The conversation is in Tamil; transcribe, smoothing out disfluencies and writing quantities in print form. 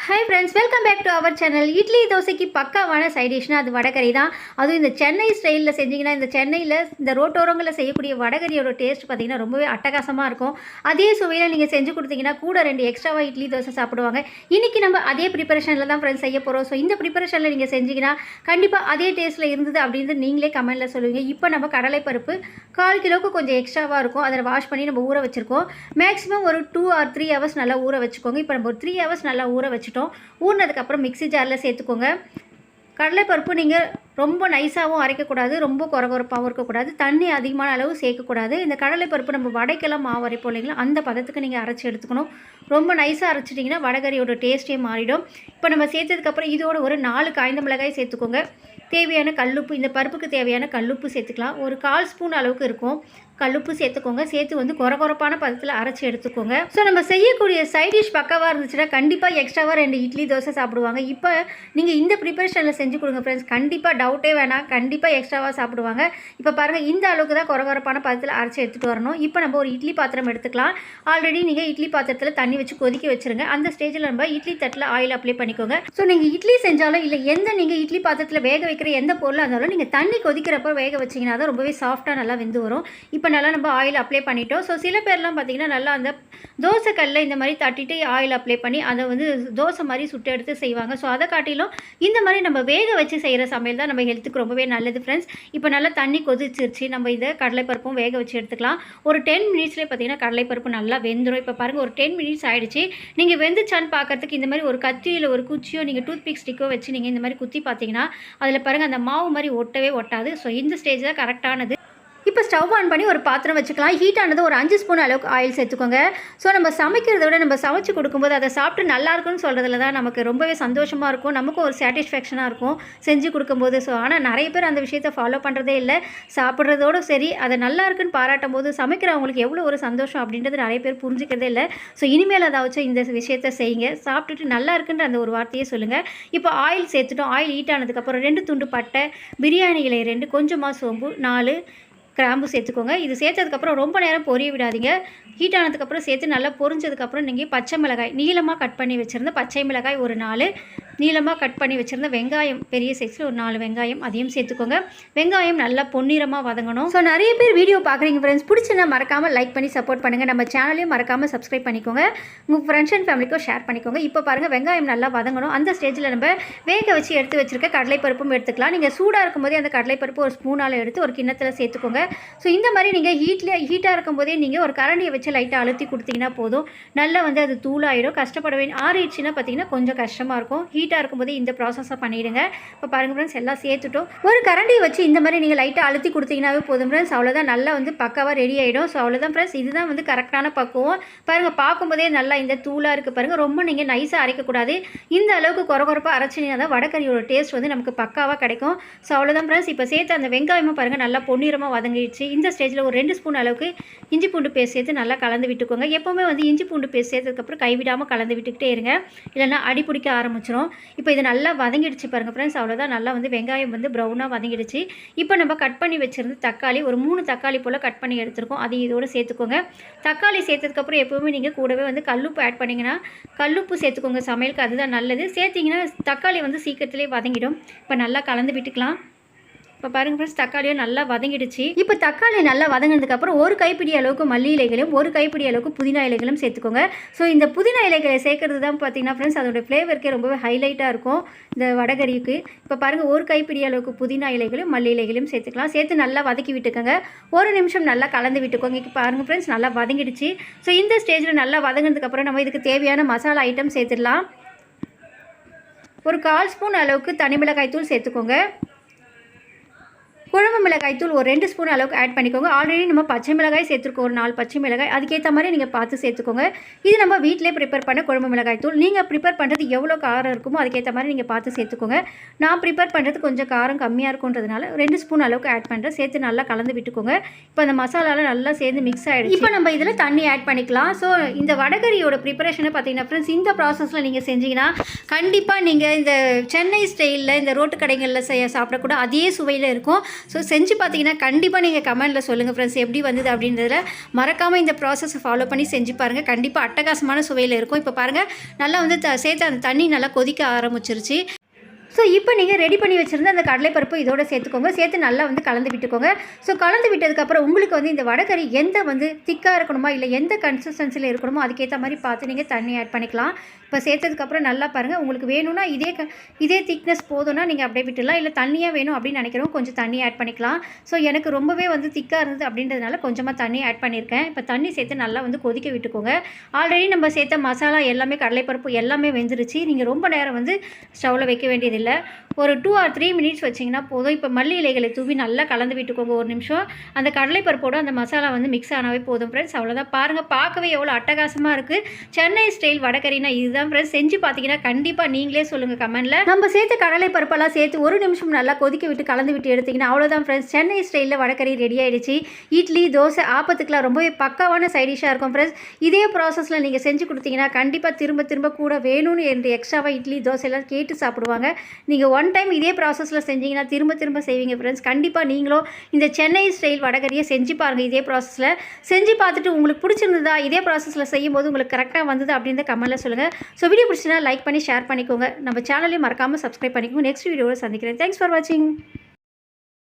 Hi friends, welcome back to our channel. Idli தோசைக்கு பக்காவான சைட் டிஷ்னா அது வடகறி தான். அதுவும் இந்த சென்னை ஸ்டைலில் செஞ்சிங்கன்னா, இந்த சென்னையில் இந்த ரோட்டோரங்களில் செய்யக்கூடிய வடகரியோட டேஸ்ட் பார்த்திங்கன்னா ரொம்பவே அட்டகாசமாக இருக்கும். அதே சுவையில் நீங்கள் செஞ்சு கொடுத்தீங்கன்னா கூட 2 எக்ஸ்ட்ராவாக இட்லி தோசை சாப்பிடுவாங்க. இன்றைக்கி நம்ம அதே ப்ரிப்பரேஷனில் தான் ஃப்ரெண்ட்ஸ் செய்ய போகிறோம். ஸோ இந்த ப்ரிப்பரேஷனில் நீங்கள் செஞ்சிங்கன்னா கண்டிப்பாக அதே டேஸ்ட்டில் இருந்தது அப்படின்றது நீங்களே கமெண்ட்டில் சொல்லுவீங்க. இப்போ நம்ம கடலைப்பருப்பு 1/4 கிலோவுக்கு கொஞ்சம் எக்ஸ்ட்ராவாக இருக்கும். அதில் வாஷ் பண்ணி நம்ம ஊற வச்சுருக்கோம். மேக்ஸிமம் ஒரு 2 or 3 hours நல்லா ஊற வச்சுக்கோங்க. இப்போ நம்ம ஒரு 3 hours நல்லா ஊற வச்சுட்டோம். ஊறினதுக்கப்புறம் மிக்ஸி ஜாரில் சேர்த்துக்கோங்க. கடலைப்பருப்பு நீங்கள் ரொம்ப நைஸாகவும் அரைக்கக்கூடாது, ரொம்ப கொரகொரப்பாகவும் இருக்கக்கூடாது, தண்ணி அதிகமான அளவு சேர்க்கக்கூடாது. இந்த கடலைப்பருப்பு நம்ம வடைக்கெல்லாம் மாவு அரைப்போம் இல்லைங்களா, அந்த பதத்துக்கு நீங்கள் அரைச்சி எடுத்துக்கணும். ரொம்ப நைஸாக அரைச்சிட்டிங்கன்னா வடகரியோட டேஸ்ட்டே மாறிடும். இப்போ நம்ம சேர்த்ததுக்கப்புறம் இதோட ஒரு 4 காய்ந்த மிளகாய் சேர்த்துக்கோங்க. தேவையான கல்லுப்பு, இந்த பருப்புக்கு தேவையான கல்லுப்பு சேர்த்துக்கலாம். ஒரு 1/4 ஸ்பூன் அளவுக்கு இருக்கும் கல்லுப்பு சேர்த்துக்கோங்க. சேர்த்து வந்து கொரகொரப்பான பதத்தில் அரைச்சி எடுத்துக்கோங்க. ஸோ நம்ம செய்யக்கூடிய சைட் டிஷ் பக்காவாக இருந்துச்சுன்னா கண்டிப்பாக எக்ஸ்ட்ராவாக 2 இட்லி தோசை சாப்பிடுவாங்க. இப்போ நீங்கள் இந்த ப்ரிப்பரேஷனில் செஞ்சு கொடுங்க ஃப்ரெண்ட்ஸ், கண்டிப்பாக டவுட்டே வேணாம், கண்டிப்பாக எக்ஸ்ட்ராவாக சாப்பிடுவாங்க. இப்போ பாருங்கள், இந்த அளவுக்கு தான் கொரகொரப்பான பதத்தில் அரைச்சி எடுத்துகிட்டு வரணும். இப்போ நம்ம ஒரு இட்லி பாத்திரம் எடுத்துக்கலாம். ஆல்ரெடி நீங்கள் இட்லி பாத்திரத்தில் தண்ணி வச்சு கொதிக்க வச்சுருங்க. அந்த ஸ்டேஜில் நம்ம இட்லி தட்டில் ஆயில் அப்ளை பண்ணிக்கோங்க. ஸோ நீங்கள் இட்லி செஞ்சாலும் இல்லை நீங்கள் இட்லி பாத்திரத்தில் வேக வைக்கிற எந்த பொருளாக இருந்தாலும் நீங்கள் தண்ணி கொதிக்கிறப்போ வேக வச்சிங்கன்னா தான் ரொம்பவே சாஃப்டாக நல்லா வெந்து வரும். இப்போ நல்லா நம்ம ஆயில் அப்ளை பண்ணிட்டோம். ஸோ சில பேர்லாம் பார்த்திங்கன்னா நல்லா அந்த தோசை கல்லில் இந்த மாதிரி தட்டிட்டு ஆயில் அப்ளை பண்ணி அதை வந்து தோசை மாதிரி சுட்டு எடுத்து செய்வாங்க. ஸோ அதை காட்டிலும் இந்த மாதிரி நம்ம வேக வச்சு செய்கிற சமையல் தான் நம்ம ஹெல்த்துக்கு ரொம்பவே நல்லது ஃப்ரெண்ட்ஸ். இப்போ நல்லா தண்ணி கொதிச்சிருச்சு. நம்ம இதை கடலைப்பருப்பும் வேக வச்சு எடுத்துக்கலாம். ஒரு 10 மினிட்ஸ்லேயே பார்த்திங்கன்னா கடலைப்பருப்பு நல்லா வெந்துடும். இப்போ பாருங்கள், ஒரு 10 மினிட்ஸ் ஆகிடுச்சு. நீங்கள் வெந்துச்சான்னு பார்க்குறதுக்கு இந்த மாதிரி ஒரு கத்தியில் ஒரு குச்சியோ நீங்கள் டூத் பிக் ஸ்டிக்கோ வச்சு நீங்கள் இந்த மாதிரி குத்தி பார்த்தீங்கன்னா அதில் பாருங்கள் அந்த மாவு மாதிரி ஒட்டவே ஒட்டாது. ஸோ இந்த ஸ்டேஜ் தான் கரெக்டானது. இப்போ ஸ்டவ் ஆன் பண்ணி ஒரு பாத்திரம் வச்சுக்கலாம். ஹீட் ஆனது ஒரு 5 ஸ்பூன் அளவுக்கு ஆயில் சேர்த்துக்கோங்க. ஸோ நம்ம சமைக்கிறத விட நம்ம சமைச்சு கொடுக்கும்போது அதை சாப்பிட்டு நல்லாயிருக்குன்னு சொல்கிறதுல தான் நமக்கு ரொம்பவே சந்தோஷமாக இருக்கும், நமக்கும் ஒரு சாட்டிஸ்ஃபேக்ஷனாக இருக்கும் செஞ்சு கொடுக்கும்போது. ஸோ ஆனால் நிறைய பேர் அந்த விஷயத்தை ஃபாலோ பண்ணுறதே இல்லை. சாப்பிட்றதோடு சரி, அதை நல்லா இருக்குன்னு பாராட்டும் போது சமைக்கிறவங்களுக்கு எவ்வளோ ஒரு சந்தோஷம் அப்படின்றது நிறைய பேர் புரிஞ்சிக்கிறதே இல்லை. ஸோ இனிமேல் அதாச்சும் இந்த விஷயத்தை செய்யுங்க. சாப்பிட்டுட்டு நல்லா இருக்குன்ற அந்த ஒரு வார்த்தையே சொல்லுங்கள். இப்போ ஆயில் சேர்த்துட்டோம். ஆயில் ஹீட் ஆனதுக்கப்புறம் 2 துண்டு பட்டை, பிரியாணி இலை 2, கொஞ்சமாக சோம்பு, 4 கிராம்பு சேர்த்துக்கோங்க. இது சேர்த்ததுக்கப்புறம் ரொம்ப நேரம் பொரிய விடாதீங்க. ஹீட் ஆனதுக்கப்புறம் சேர்த்து நல்லா பொரிஞ்சதுக்கப்புறம் நீங்கள் பச்சை மிளகாய் நீளமாக கட் பண்ணி வச்சுருந்த பச்சை மிளகாய் ஒரு 4, நீளமாக கட் பண்ணி வச்சுருந்த வெங்காயம் பெரிய சைஸில் ஒரு 4 வெங்காயம் அதையும் சேர்த்துக்கோங்க. வெங்காயம் நல்லா பொன்னிறமாக வதங்கணும். ஸோ நிறைய பேர் வீடியோ பார்க்குறீங்க ஃப்ரெண்ட்ஸ், பிடிச்சிருந்தா மறக்காமல் லைக் பண்ணி சப்போர்ட் பண்ணுங்கள். நம்ம சேனலையும் மறக்காமல் சப்ஸ்கிரைப் பண்ணிக்கோங்க. உங்கள் ஃப்ரெண்ட்ஸ் அண்ட் ஃபேமிலிக்கும் ஷேர் பண்ணிக்கோங்க. இப்போ பாருங்கள், வெங்காயம் நல்லா வதங்கணும். அந்த ஸ்டேஜில் நம்ம வேக வச்சு எடுத்து வச்சுருக்க கடலைப்பருப்பும் எடுத்துக்கலாம். நீங்கள் சூடாக இருக்கும்போதே அந்த கடலைப்பருப்பு ஒரு ஸ்பூனால் எடுத்து ஒரு கிண்ணத்தில் சேர்த்துக்கோங்க. ஸோ இந்த மாதிரி நீங்கள் ஹீட்டாக இருக்கும்போதே நீங்கள் ஒரு கரண்டியை வச்சு லைட்டாக அழுத்தி கொடுத்தீங்கன்னா போதும். நல்லா வந்து அது தூளாயிடும். கஷ்டப்பட வேண்டிய ஆறிடுச்சுன்னா பார்த்தீங்கன்னா கொஞ்சம் கஷ்டமாக இருக்கும். ஹீட்டாக இருக்கும்போதே இந்த ப்ராசஸை பண்ணிவிடுங்க. இப்போ பாருங்கள் ஃப்ரெண்ட்ஸ், எல்லாம் சேர்த்துட்டோம். ஒரு கரண்டியை வச்சு இந்த மாதிரி நீங்கள் லைட்டாக அழுத்தி கொடுத்தீங்கன்னாவே போதும் ஃப்ரெண்ட்ஸ். அவ்வளோதான், நல்லா வந்து பக்காவாக ரெடி ஆகிடும். ஸோ அவ்வளோதான் ஃப்ரெண்ட்ஸ், இதுதான் வந்து கரெக்டான பக்குவம். பாருங்கள், பார்க்கும்போதே நல்லா இந்த தூளாக இருக்குது பாருங்கள். ரொம்ப நீங்கள் நைஸாக அரைக்கக்கூடாது. இந்த அளவுக்கு கொரகொரப்பாக அரைச்சிங்கன்னா தான் வடகரியோட டேஸ்ட் வந்து நமக்கு பக்காவாக கிடைக்கும். ஸோ அவ்வளோதான் ஃப்ரெண்ட்ஸ். இப்போ சேர்த்து அந்த வெங்காயமும் பாருங்கள் நல்லா பொன்னிறமாக வதங்கிடுச்சு. இந்த ஸ்டேஜில் ஒரு 2 ஸ்பூன் அளவுக்கு இஞ்சி பூண்டு பேஸ்ட் சேர்த்து நல்லா கலந்து விட்டுக்கோங்க. எப்போவுமே வந்து இஞ்சி பூண்டு பேஸ்ட் சேர்த்ததுக்கப்புறம் கைவிடாமல் கலந்து விட்டுக்கிட்டே இருங்க, இல்லைனா அடி பிடிக்க ஆரம்பிச்சிடும். இப்போ இது நல்லா வதங்கிடுச்சு பாருங்கள் ஃப்ரெண்ட்ஸ். அவ்வளோதான், நல்லா வந்து வெங்காயம் வந்து ப்ரௌனாக வதங்கிடுச்சு. இப்போ நம்ம கட் பண்ணி வச்சுருந்து தக்காளி ஒரு 3 தக்காளி போல் கட் பண்ணி எடுத்துருக்கோம். அதையும் இதோடு சேர்த்துக்கோங்க. தக்காளி சேர்த்ததுக்கப்புறம் எப்போவுமே நீங்கள் கூடவே வந்து கல்லுப்பு ஆட் பண்ணிங்கன்னா கல்லுப்பு சேர்த்துக்கோங்க. சமையலுக்கு அதுதான் நல்லது. சேர்த்திங்கன்னா தக்காளி வந்து சீக்கிரத்திலே வதங்கிடும். இப்போ நல்லா கலந்து விட்டுக்கலாம். இப்போ பாருங்கள் ஃப்ரெண்ட்ஸ், தக்காளியும் நல்லா வதங்கிடுச்சு. இப்போ தக்காளி நல்லா வதங்கினதுக்கப்புறம் ஒரு கைப்பிடி அளவுக்கு மல்லி இலைகளும் ஒரு கைப்பிடி அளவுக்கு புதினா இலைகளும் சேர்த்துக்கோங்க. ஸோ இந்த புதினா இலைகளை சேர்க்கறது தான் பார்த்தீங்கன்னா ஃப்ரெண்ட்ஸ் அதோட ஃப்ளேவருக்கே ரொம்பவே ஹைலைட்டாக இருக்கும் இந்த வடகரிக்கு. இப்போ பாருங்கள், ஒரு கைப்பிடி அளவுக்கு புதினா இலைகளும் மல்லி இலைகளும் சேர்த்துக்கலாம். சேர்த்து நல்லா வதக்கி விட்டுக்கோங்க. ஒரு நிமிஷம் நல்லா கலந்து விட்டுக்கோங்க. இப்போ பாருங்கள் ஃப்ரெண்ட்ஸ், நல்லா வதங்கிடுச்சு. ஸோ இந்த ஸ்டேஜில் நல்லா வதங்கினதுக்கப்புறம் நம்ம இதுக்கு தேவையான மசாலா ஐட்டம் சேர்த்துடலாம். ஒரு 1/4 ஸ்பூன் அளவுக்கு தனி மிளகாய் தூள் சேர்த்துக்கோங்க. குழம்பு மிளகாய் தூள் ஒரு 2 ஸ்பூன் அளவுக்கு ஆட் பண்ணிக்கோங்க. ஆல்ரெடி நம்ம பச்சை மிளகாய் சேர்த்துருக்கோம், ஒரு 4 பச்சை மிளகாய். அதுக்கேற்ற மாதிரி நீங்கள் பார்த்து சேர்த்துக்கோங்க. இது நம்ம வீட்டிலே ப்ரிப்பேர் பண்ண குழம்பு மிளகாய் தூள். நீங்கள் ப்ரிப்பேர் பண்ணுறது எவ்வளோ காரம் இருக்குமோ அதுக்கேற்ற மாதிரி நீங்கள் பார்த்து சேர்த்துக்கோங்க. நான் ப்ரிப்பேர் பண்ணுறது கொஞ்சம் காரம் கம்மியாக இருக்குன்றதுனால 2 ஸ்பூன் அளவுக்கு ஆட் பண்ணுறேன். சேர்த்து நல்லா கலந்து விட்டுக்கோங்க. இப்போ அந்த மசாலாலாம் நல்லா சேர்ந்து மிக்ஸ் ஆகிடுச்சு. இப்போ நம்ம இதில் தண்ணி ஆட் பண்ணிக்கலாம். ஸோ இந்த வடகரியோட ப்ரிப்பரேஷனை பார்த்தீங்கன்னா ஃப்ரெண்ட்ஸ், இந்த ப்ராசஸில் நீங்கள் செஞ்சீங்கன்னா கண்டிப்பாக நீங்கள் இந்த சென்னை ஸ்டைலில் இந்த ரோட்டு கடைகளில் சாப்பிடக்கூட அதே சுவையில் இருக்கும். ஸோ செஞ்சு பார்த்தீங்கன்னா கண்டிப்பாக நீங்கள் கமெண்ட்டில் சொல்லுங்கள் ஃப்ரெண்ட்ஸ் எப்படி வந்தது அப்படின்றதுல. மறக்காமல் இந்த ப்ராசஸை ஃபாலோ பண்ணி செஞ்சு பாருங்கள். கண்டிப்பாக அட்டகாசமான சுவையில் இருக்கும். இப்போ பாருங்கள் நல்லா வந்து சேர்த்து அந்த தண்ணி நல்லா கொதிக்க ஆரம்பிச்சிருச்சு. ஸோ இப்போ நீங்கள் ரெடி பண்ணி வச்சுருந்த அந்த கடலைப்பருப்பு இதோட சேர்த்துக்கோங்க. சேர்த்து நல்லா வந்து கலந்து விட்டுக்கோங்க. ஸோ கலந்து விட்டதுக்கப்புறம் உங்களுக்கு வந்து இந்த வடைக்கறி எந்த வந்து திக்காக இருக்கணுமா இல்லை எந்த கன்சிஸ்டன்சியில் இருக்கணுமோ அதுக்கேற்ற மாதிரி பார்த்து நீங்கள் தண்ணி ஆட் பண்ணிக்கலாம். இப்போ சேர்த்ததுக்கப்புறம் நல்லா பாருங்கள். உங்களுக்கு வேணும்னா இதே திக்னஸ் போதும்னா நீங்கள் அப்படியே விட்டுடலாம். இல்லை தண்ணியாக வேணும் அப்படின்னு நினைக்கிறோம் கொஞ்சம் தண்ணி ஆட் பண்ணிக்கலாம். ஸோ எனக்கு ரொம்பவே வந்து திக்காக இருந்தது அப்படின்றதுனால கொஞ்சமாக தண்ணி ஆட் பண்ணியிருக்கேன். இப்போ தண்ணி சேர்த்து நல்லா வந்து கொதிக்க விட்டுக்கோங்க. ஆல்ரெடி நம்ம சேர்த்த மசாலா எல்லாமே கடலைப்பருப்பு எல்லாமே வெந்துருச்சு. நீங்கள் ரொம்ப நேரம் வந்து ஸ்டவ்வில் வைக்க வேண்டியதில்லை. ஒரு 2 or 3 மினிட்ஸ் வச்சிங்கன்னா போதும். இப்போ மல்லி இலைகளை தூவி நல்லா கலந்து விட்டுக்கோங்க ஒரு நிமிஷம். அந்த கடலைப்பருப்போடு அந்த மசாலா வந்து மிக்ஸ் ஆனாவே போதும் ஃப்ரெண்ட்ஸ். அவ்வளோதான். பாருங்கள் பார்க்கவே எவ்வளோ அட்டகாசமாக இருக்குது. சென்னை ஸ்டைல் வடைக்கறினா இதுதான் ஃப்ரெண்ட்ஸ். செஞ்சு பார்த்தீங்கன்னா கண்டிப்பாக நீங்களே சொல்லுங்கள் கமெண்ட்டில். நம்ம சேர்த்து கடலைப்பருப்பெல்லாம் சேர்த்து ஒரு நிமிஷம் நல்லா கொதிக்க விட்டு கலந்து விட்டு எடுத்திங்கன்னா அவ்வளோதான் ஃப்ரெண்ட்ஸ். சென்னை ஸ்டைலில் வடைக்கறி ரெடி ஆகிடுச்சு. இட்லி தோசை ஆப்பத்துக்கெலாம் ரொம்பவே பக்காவான சைடிஷாக இருக்கும் ஃப்ரெண்ட்ஸ். இதே ப்ராசஸில் நீங்கள் செஞ்சு கொடுத்தீங்கன்னா கண்டிப்பாக திரும்ப திரும்ப கூட வேணும்னு என்று எக்ஸ்ட்ராவாக இட்லி தோசையெல்லாம் கேட்டு சாப்பிடுவாங்க. நீங்கள் ஒன் டைம் இதே ப்ராசஸில் செஞ்சீங்கன்னா திரும்ப திரும்ப செய்வீங்க ஃப்ரெண்ட்ஸ். கண்டிப்பாக நீங்களும் இந்த சென்னை ஸ்டைல் வடைக்கறியை செஞ்சு பாருங்கள். இதே ப்ராசஸில் செஞ்சு பார்த்துட்டு உங்களுக்கு பிடிச்சிருந்ததா, இதே ப்ராசஸில் செய்யும்போது உங்களுக்கு கரெக்டாக வந்தது அப்படின்னு கமெண்ட்டில் சொல்லுங்கள். ஸோ வீடியோ பிடிச்சினா லைக் பண்ணி ஷேர் பண்ணிக்கோங்க. நம்ம சேனலையும் மறக்காமல் சப்ஸ்கிரைப் பண்ணிக்கோங்க. நெக்ஸ்ட் வீடியோவில் சந்திக்கிறேன். தேங்க்ஸ் ஃபார் வாட்சிங்.